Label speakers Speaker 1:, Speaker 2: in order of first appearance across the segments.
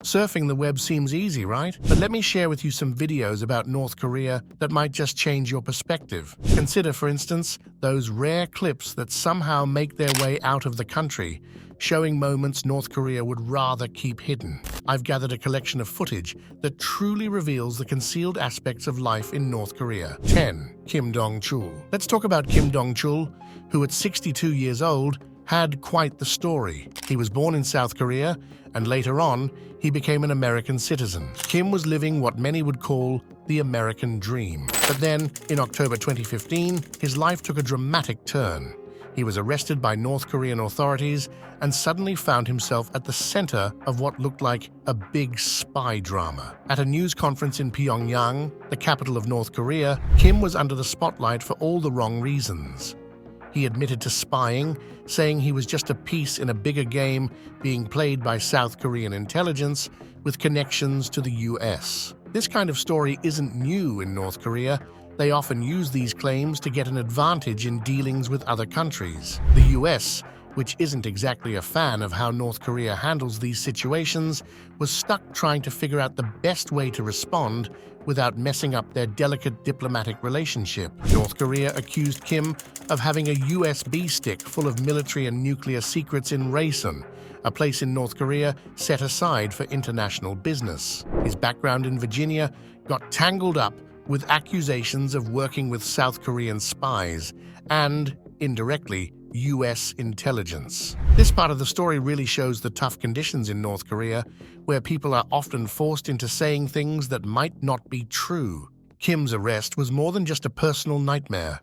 Speaker 1: Surfing the web seems easy, right? But let me share with you some videos about North Korea that might just change your perspective. Consider, for instance, those rare clips that somehow make their way out of the country, showing moments North Korea would rather keep hidden. I've gathered a collection of footage that truly reveals the concealed aspects of life in North Korea. 10. Kim Dong-chul. Let's talk about Kim Dong-chul, who at 62 years old had quite the story. He was born in South Korea, and later on, he became an American citizen. Kim was living what many would call the American dream. But then, in October 2015, his life took a dramatic turn. He was arrested by North Korean authorities and suddenly found himself at the center of what looked like a big spy drama. At a news conference in Pyongyang, the capital of North Korea, Kim was under the spotlight for all the wrong reasons. He admitted to spying, saying he was just a piece in a bigger game being played by South Korean intelligence with connections to the US. This kind of story isn't new in North Korea. They often use these claims to get an advantage in dealings with other countries. The US, which isn't exactly a fan of how North Korea handles these situations, was stuck trying to figure out the best way to respond without messing up their delicate diplomatic relationship. North Korea accused Kim of having a USB stick full of military and nuclear secrets in Rason, a place in North Korea set aside for international business. His background in Virginia got tangled up with accusations of working with South Korean spies and, indirectly, US intelligence. This part of the story really shows the tough conditions in North Korea, where people are often forced into saying things that might not be true. Kim's arrest was more than just a personal nightmare.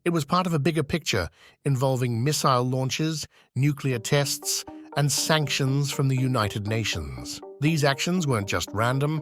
Speaker 1: It was part of a bigger picture involving missile launches, nuclear tests, and sanctions from the United Nations. These actions weren't just random.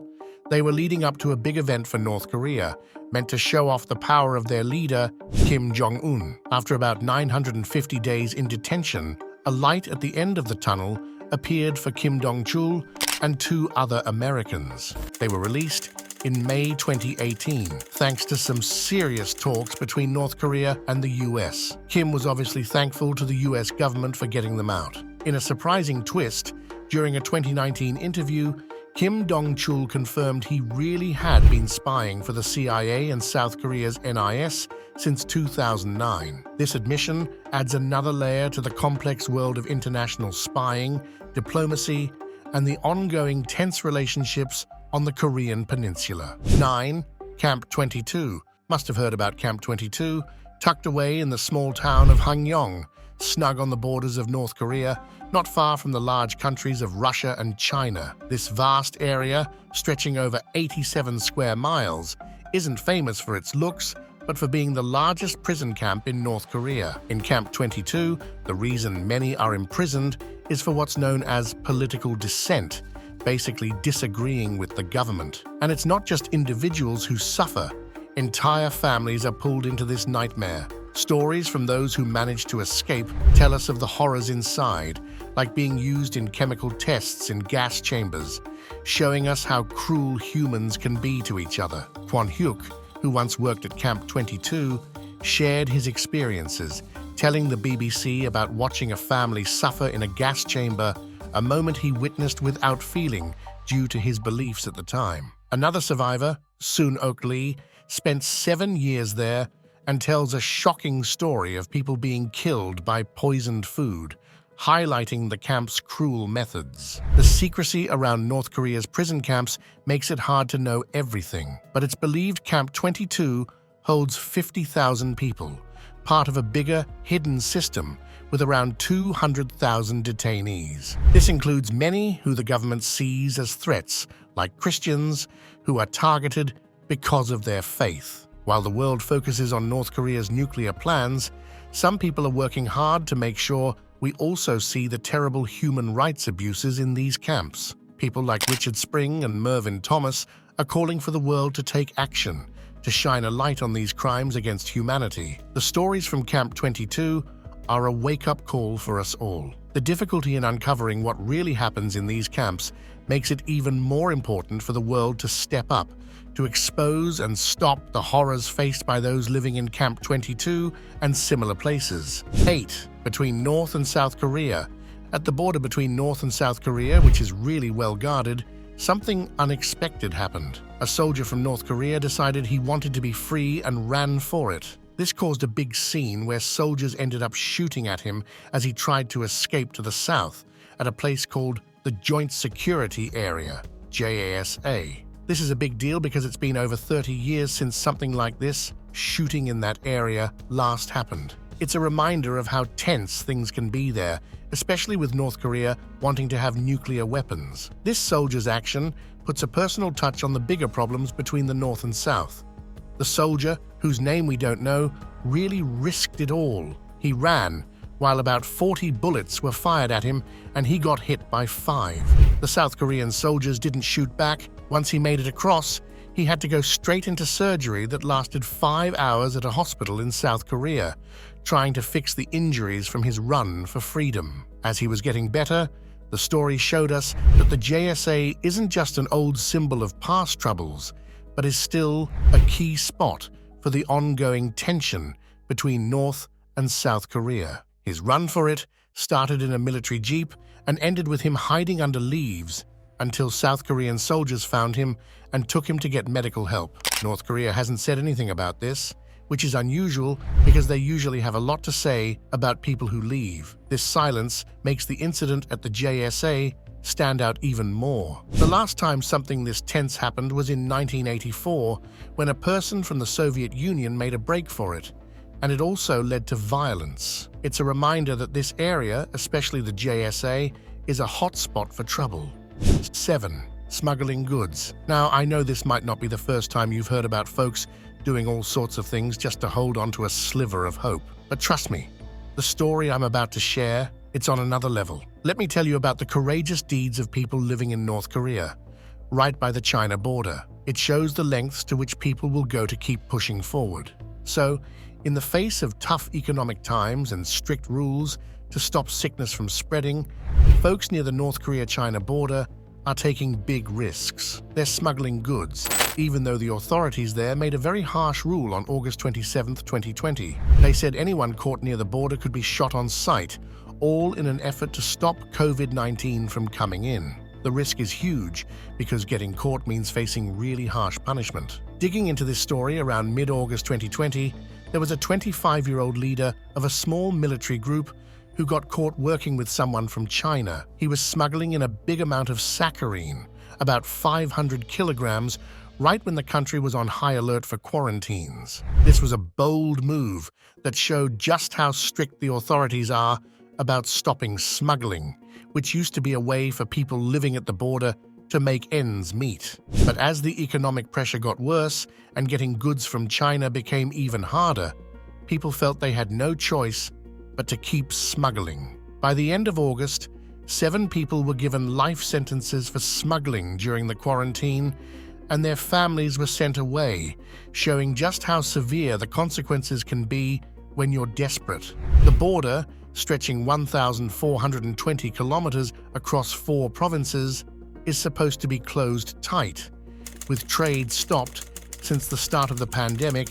Speaker 1: They were leading up to a big event for North Korea, meant to show off the power of their leader, Kim Jong-un. After about 950 days in detention, a light at the end of the tunnel appeared for Kim Dong-chul and 2 other Americans. They were released in May 2018, thanks to some serious talks between North Korea and the US. Kim was obviously thankful to the US government for getting them out. In a surprising twist, during a 2019 interview, Kim Dong-chul confirmed he really had been spying for the CIA and South Korea's NIS since 2009. This admission adds another layer to the complex world of international spying, diplomacy, and the ongoing tense relationships on the Korean peninsula. 9. Camp 22. Must have heard about Camp 22, tucked away in the small town of Hangyeong, snug on the borders of North Korea, not far from the large countries of Russia and China. This vast area, stretching over 87 square miles, isn't famous for its looks, but for being the largest prison camp in North Korea. In Camp 22, the reason many are imprisoned is for what's known as political dissent, basically disagreeing with the government. And it's not just individuals who suffer. Entire families are pulled into this nightmare. Stories from those who managed to escape tell us of the horrors inside, like being used in chemical tests in gas chambers, showing us how cruel humans can be to each other. Kwon Hyuk, who once worked at Camp 22, shared his experiences, telling the BBC about watching a family suffer in a gas chamber, a moment he witnessed without feeling due to his beliefs at the time. Another survivor, Soon-ok Lee, spent 7 years there and tells a shocking story of people being killed by poisoned food, highlighting the camp's cruel methods. The secrecy around North Korea's prison camps makes it hard to know everything, but it's believed Camp 22 holds 50,000 people, part of a bigger, hidden system with around 200,000 detainees. This includes many who the government sees as threats, like Christians, who are targeted because of their faith. While the world focuses on North Korea's nuclear plans, some people are working hard to make sure we also see the terrible human rights abuses in these camps. People like Richard Spring and Mervyn Thomas are calling for the world to take action, to shine a light on these crimes against humanity. The stories from Camp 22 are a wake-up call for us all. The difficulty in uncovering what really happens in these camps makes it even more important for the world to step up, to expose and stop the horrors faced by those living in Camp 22 and similar places. 8. Between North and South Korea. At the border between North and South Korea, which is really well guarded, something unexpected happened. A soldier from North Korea decided he wanted to be free and ran for it. This caused a big scene where soldiers ended up shooting at him as he tried to escape to the south at a place called the Joint Security Area, JASA. This is a big deal because it's been over 30 years since something like this, shooting in that area, last happened. It's a reminder of how tense things can be there, especially with North Korea wanting to have nuclear weapons. This soldier's action puts a personal touch on the bigger problems between the North and South. The soldier, whose name we don't know, really risked it all. He ran, while about 40 bullets were fired at him, and he got hit by 5. The South Korean soldiers didn't shoot back. Once he made it across, he had to go straight into surgery that lasted 5 hours at a hospital in South Korea, trying to fix the injuries from his run for freedom. As he was getting better, the story showed us that the JSA isn't just an old symbol of past troubles, but is still a key spot for the ongoing tension between North and South Korea. His run for it started in a military jeep and ended with him hiding under leaves until South Korean soldiers found him and took him to get medical help. North Korea hasn't said anything about this, which is unusual because they usually have a lot to say about people who leave. This silence makes the incident at the JSA stand out even more. The last time something this tense happened was in 1984, when a person from the Soviet Union made a break for it, and it also led to violence. It's a reminder that this area, especially the JSA, is a hotspot for trouble. 7. Smuggling goods. Now, I know this might not be the first time you've heard about folks doing all sorts of things just to hold on to a sliver of hope. But trust me, the story I'm about to share, it's on another level. Let me tell you about the courageous deeds of people living in North Korea, right by the China border. It shows the lengths to which people will go to keep pushing forward. So, in the face of tough economic times and strict rules to stop sickness from spreading, folks near the North Korea-China border are taking big risks. They're smuggling goods, even though the authorities there made a very harsh rule on August 27, 2020. They said anyone caught near the border could be shot on sight, all in an effort to stop COVID-19 from coming in. The risk is huge because getting caught means facing really harsh punishment. Digging into this story around mid-August 2020, there was a 25-year-old leader of a small military group who got caught working with someone from China. He was smuggling in a big amount of saccharine, about 500 kilograms, right when the country was on high alert for quarantines. This was a bold move that showed just how strict the authorities are about stopping smuggling, which used to be a way for people living at the border to make ends meet. But as the economic pressure got worse and getting goods from China became even harder, people felt they had no choice but to keep smuggling. By the end of August, 7 people were given life sentences for smuggling during the quarantine, and their families were sent away, showing just how severe the consequences can be when you're desperate. The border, stretching 1,420 kilometers across 4 provinces, is supposed to be closed tight, with trade stopped since the start of the pandemic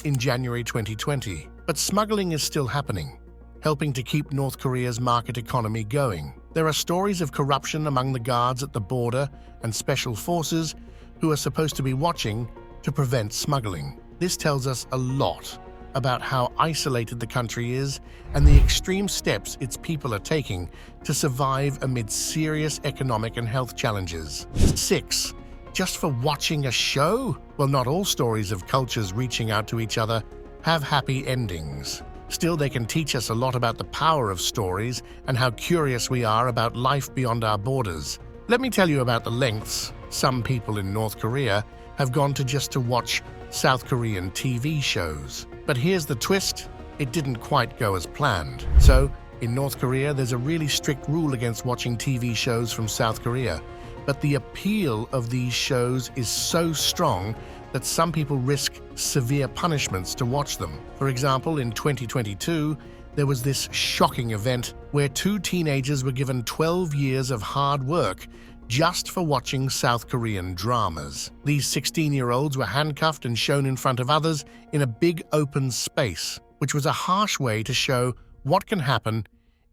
Speaker 1: in January 2020. But smuggling is still happening, helping to keep North Korea's market economy going. There are stories of corruption among the guards at the border and special forces who are supposed to be watching to prevent smuggling. This tells us a lot about how isolated the country is and the extreme steps its people are taking to survive amid serious economic and health challenges. 6. Just for watching a show? Well, not all stories of cultures reaching out to each other have happy endings. Still, they can teach us a lot about the power of stories and how curious we are about life beyond our borders. Let me tell you about the lengths some people in North Korea have gone to just to watch South Korean TV shows. But here's the twist, it didn't quite go as planned. So, in North Korea, there's a really strict rule against watching TV shows from South Korea. But the appeal of these shows is so strong that some people risk severe punishments to watch them. For example, in 2022, there was this shocking event where 2 teenagers were given 12 years of hard work just for watching South Korean dramas. These 16-year-olds were handcuffed and shown in front of others in a big open space, which was a harsh way to show what can happen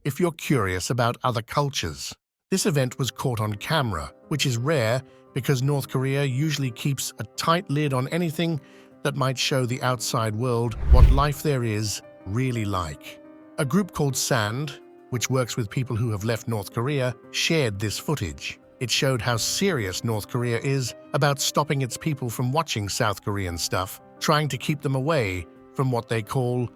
Speaker 1: if you're curious about other cultures. This event was caught on camera, which is rare because North Korea usually keeps a tight lid on anything that might show the outside world what life there is really like. A group called SAND, which works with people who have left North Korea, shared this footage. It showed how serious North Korea is about stopping its people from watching South Korean stuff, trying to keep them away from what they call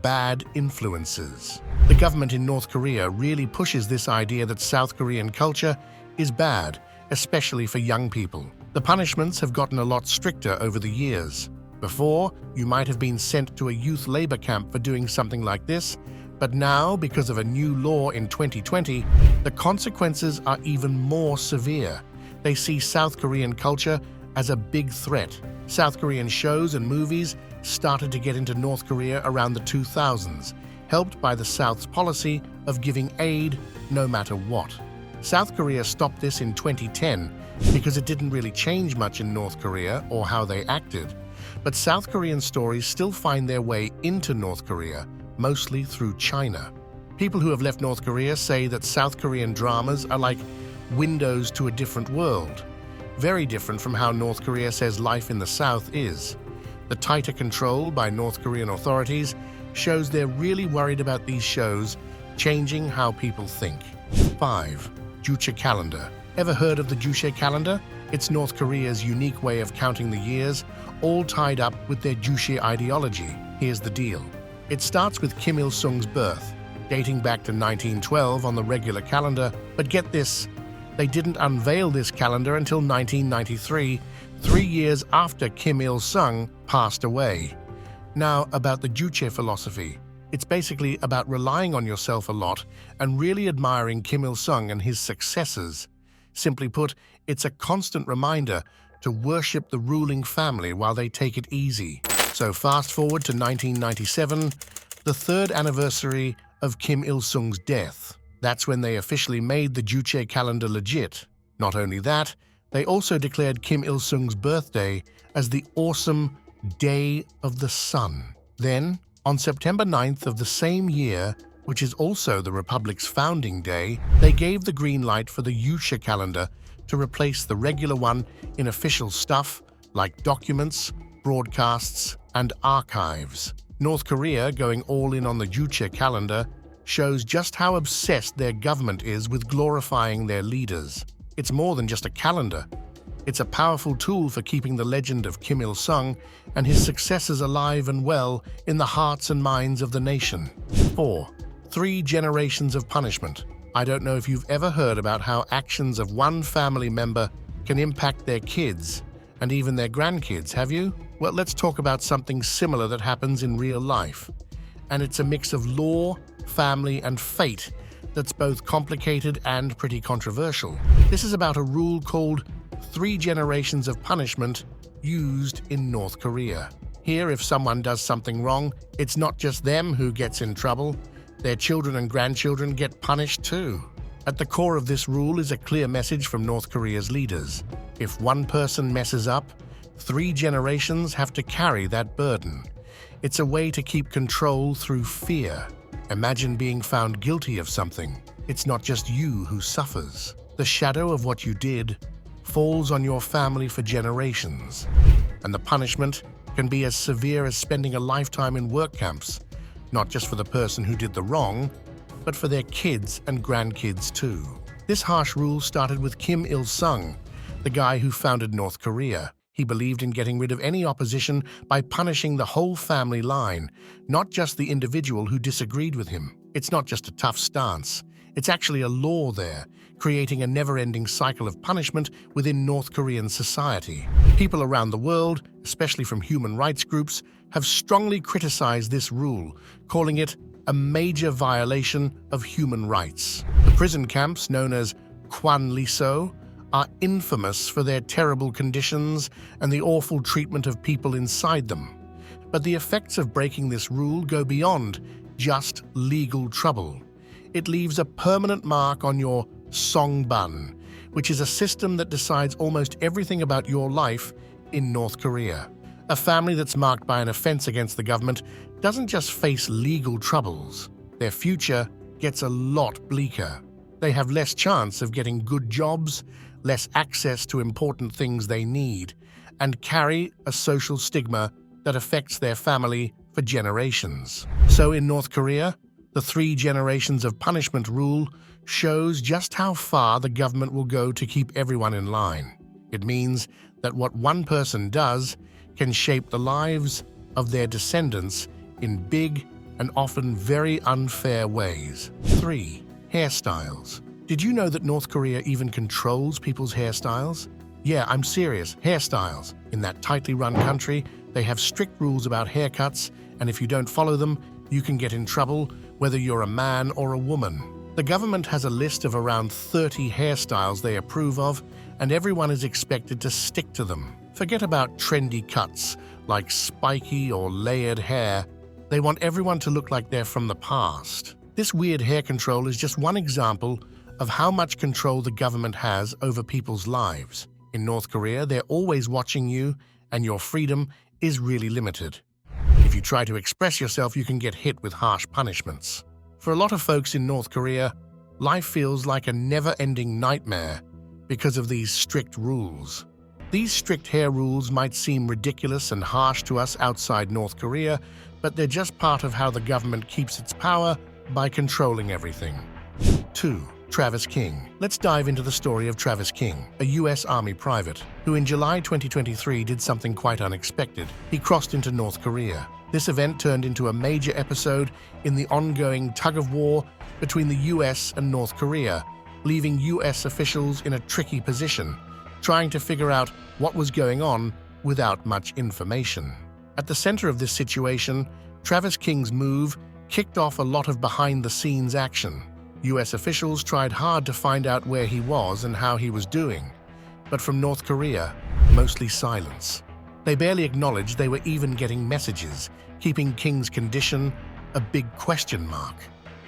Speaker 1: bad influences. The government in North Korea really pushes this idea that South Korean culture is bad, especially for young people. The punishments have gotten a lot stricter over the years. Before, you might have been sent to a youth labor camp for doing something like this, but now, because of a new law in 2020, the consequences are even more severe. They see South Korean culture as a big threat. South Korean shows and movies started to get into North Korea around the 2000s, helped by the South's policy of giving aid no matter what. South Korea stopped this in 2010 because it didn't really change much in North Korea or how they acted. But South Korean stories still find their way into North Korea, mostly through China. People who have left North Korea say that South Korean dramas are like windows to a different world, very different from how North Korea says life in the South is. The tighter control by North Korean authorities shows they're really worried about these shows changing how people think. 5. Juche Calendar. Ever heard of the Juche Calendar? It's North Korea's unique way of counting the years, all tied up with their Juche ideology. Here's the deal. It starts with Kim Il-sung's birth, dating back to 1912 on the regular calendar, but get this, they didn't unveil this calendar until 1993, 3 years after Kim Il-sung passed away. Now, about the Juche philosophy. It's basically about relying on yourself a lot and really admiring Kim Il-sung and his successors. Simply put, it's a constant reminder to worship the ruling family while they take it easy. So fast forward to 1997, the third anniversary of Kim Il-sung's death. That's when they officially made the Juche calendar legit. Not only that, they also declared Kim Il-sung's birthday as the awesome Day of the Sun. Then, on September 9th of the same year, which is also the Republic's founding day, they gave the green light for the Juche calendar to replace the regular one in official stuff like documents, broadcasts, and archives. North Korea going all in on the Juche calendar shows just how obsessed their government is with glorifying their leaders. It's more than just a calendar. It's a powerful tool for keeping the legend of Kim Il-sung and his successors alive and well in the hearts and minds of the nation. 4. 3 generations of punishment. I don't know if you've ever heard about how actions of one family member can impact their kids and even their grandkids, have you? Well, let's talk about something similar that happens in real life. And it's a mix of law, family, and fate that's both complicated and pretty controversial. This is about a rule called 3 generations of punishment used in North Korea. Here, if someone does something wrong, it's not just them who gets in trouble. Their children and grandchildren get punished too. At the core of this rule is a clear message from North Korea's leaders. If one person messes up, 3 generations have to carry that burden. It's a way to keep control through fear. Imagine being found guilty of something. It's not just you who suffers. The shadow of what you did falls on your family for generations. And the punishment can be as severe as spending a lifetime in work camps, not just for the person who did the wrong, but for their kids and grandkids too. This harsh rule started with Kim Il-sung, the guy who founded North Korea. He believed in getting rid of any opposition by punishing the whole family line, not just the individual who disagreed with him. It's not just a tough stance. It's actually a law there, creating a never-ending cycle of punishment within North Korean society. People around the world, especially from human rights groups, have strongly criticized this rule, calling it a major violation of human rights. The prison camps, known as Kwanliso, are infamous for their terrible conditions and the awful treatment of people inside them. But the effects of breaking this rule go beyond just legal trouble. It leaves a permanent mark on your songbun, which is a system that decides almost everything about your life in North Korea. A family that's marked by an offense against the government doesn't just face legal troubles. Their future gets a lot bleaker. They have less chance of getting good jobs, less access to important things they need, and carry a social stigma that affects their family for generations. So in North Korea, the 3 generations of punishment rule shows just how far the government will go to keep everyone in line. It means that what one person does can shape the lives of their descendants in big and often very unfair ways. 3. Hairstyles. Did you know that North Korea even controls people's hairstyles? Yeah, I'm serious, hairstyles. In that tightly run country, they have strict rules about haircuts, and if you don't follow them, you can get in trouble, whether you're a man or a woman. The government has a list of around 30 hairstyles they approve of, and everyone is expected to stick to them. Forget about trendy cuts, like spiky or layered hair. They want everyone to look like they're from the past. This weird hair control is just one example of how much control the government has over people's lives. In North Korea, they're always watching you, and your freedom is really limited. If you try to express yourself, you can get hit with harsh punishments. For a lot of folks in North Korea, life feels like a never-ending nightmare because of these strict rules. These strict hair rules might seem ridiculous and harsh to us outside North Korea, but they're just part of how the government keeps its power by controlling everything. 2. Travis King. Let's dive into the story of Travis King, a U.S. Army private, who in July 2023 did something quite unexpected. He crossed into North Korea. This event turned into a major episode in the ongoing tug-of-war between the U.S. and North Korea, leaving U.S. officials in a tricky position, trying to figure out what was going on without much information. At the center of this situation, Travis King's move kicked off a lot of behind-the-scenes action. U.S. officials tried hard to find out where he was and how he was doing, but from North Korea, mostly silence. They barely acknowledged they were even getting messages, keeping King's condition a big question mark.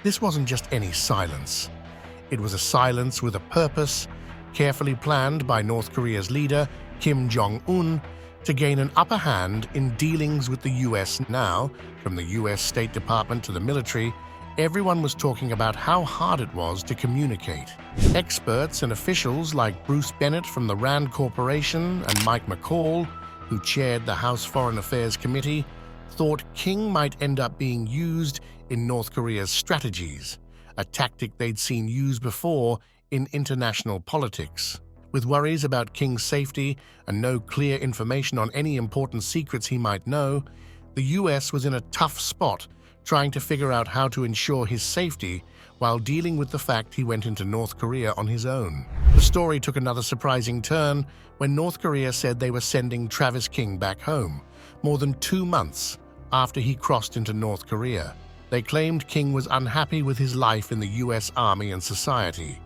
Speaker 1: This wasn't just any silence. It was a silence with a purpose, carefully planned by North Korea's leader, Kim Jong-un, to gain an upper hand in dealings with the U.S. Now, from the U.S. State Department to the military, everyone was talking about how hard it was to communicate. Experts and officials like Bruce Bennett from the Rand Corporation and Mike McCall, who chaired the House Foreign Affairs Committee, thought King might end up being used in North Korea's strategies, a tactic they'd seen used before in international politics. With worries about King's safety and no clear information on any important secrets he might know, the U.S. was in a tough spot trying to figure out how to ensure his safety while dealing with the fact he went into North Korea on his own. The story took another surprising turn when North Korea said they were sending Travis King back home, more than 2 months after he crossed into North Korea. They claimed King was unhappy with his life in the U.S. Army and society.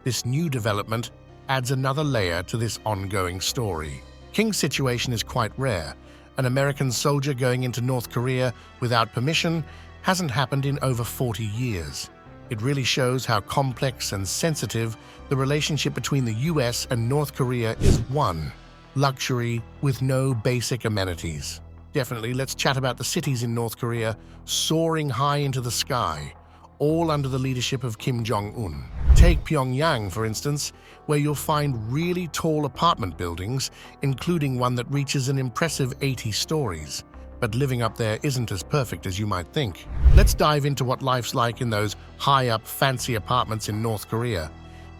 Speaker 1: This new development adds another layer to this ongoing story. King's situation is quite rare. An American soldier going into North Korea without permission hasn't happened in over 40 years. It really shows how complex and sensitive the relationship between the US and North Korea is. 1. Luxury with no basic amenities. Definitely, let's chat about the cities in North Korea soaring high into the sky, all under the leadership of Kim Jong-un. Take Pyongyang, for instance, where you'll find really tall apartment buildings, including one that reaches an impressive 80 stories. But living up there isn't as perfect as you might think. Let's dive into what life's like in those high-up, fancy apartments in North Korea.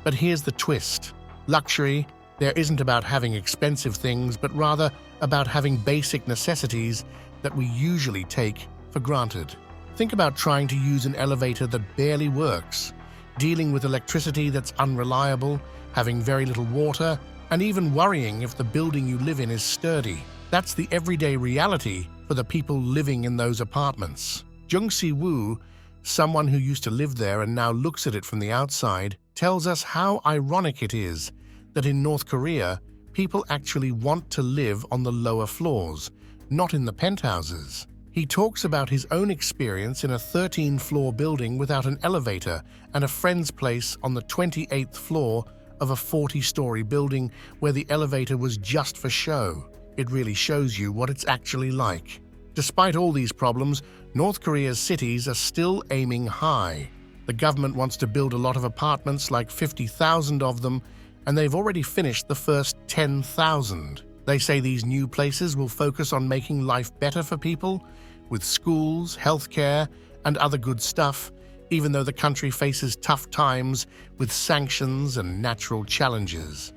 Speaker 1: But here's the twist. Luxury there isn't about having expensive things, but rather about having basic necessities that we usually take for granted. Think about trying to use an elevator that barely works, dealing with electricity that's unreliable, having very little water, and even worrying if the building you live in is sturdy. That's the everyday reality for the people living in those apartments. Jung Si-woo, someone who used to live there and now looks at it from the outside, tells us how ironic it is that in North Korea, people actually want to live on the lower floors, not in the penthouses. He talks about his own experience in a 13-floor building without an elevator and a friend's place on the 28th floor of a 40-story building where the elevator was just for show. It really shows you what it's actually like. Despite all these problems, North Korea's cities are still aiming high. The government wants to build a lot of apartments, like 50,000 of them, and they've already finished the first 10,000. They say these new places will focus on making life better for people, with schools, healthcare, and other good stuff, even though the country faces tough times with sanctions and natural challenges.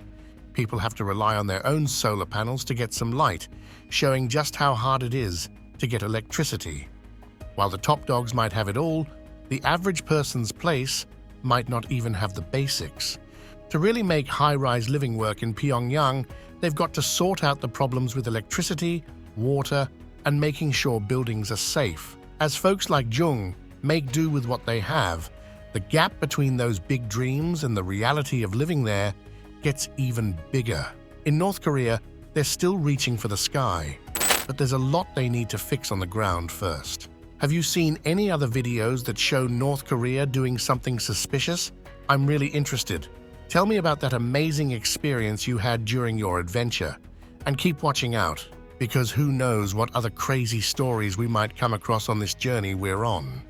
Speaker 1: People have to rely on their own solar panels to get some light, showing just how hard it is to get electricity. While the top dogs might have it all, the average person's place might not even have the basics. To really make high-rise living work in Pyongyang, they've got to sort out the problems with electricity, water, and making sure buildings are safe. As folks like Jung make do with what they have, the gap between those big dreams and the reality of living there gets even bigger. In North Korea, they're still reaching for the sky, but there's a lot they need to fix on the ground first. Have you seen any other videos that show North Korea doing something suspicious? I'm really interested. Tell me about that amazing experience you had during your adventure. And keep watching out, because who knows what other crazy stories we might come across on this journey we're on.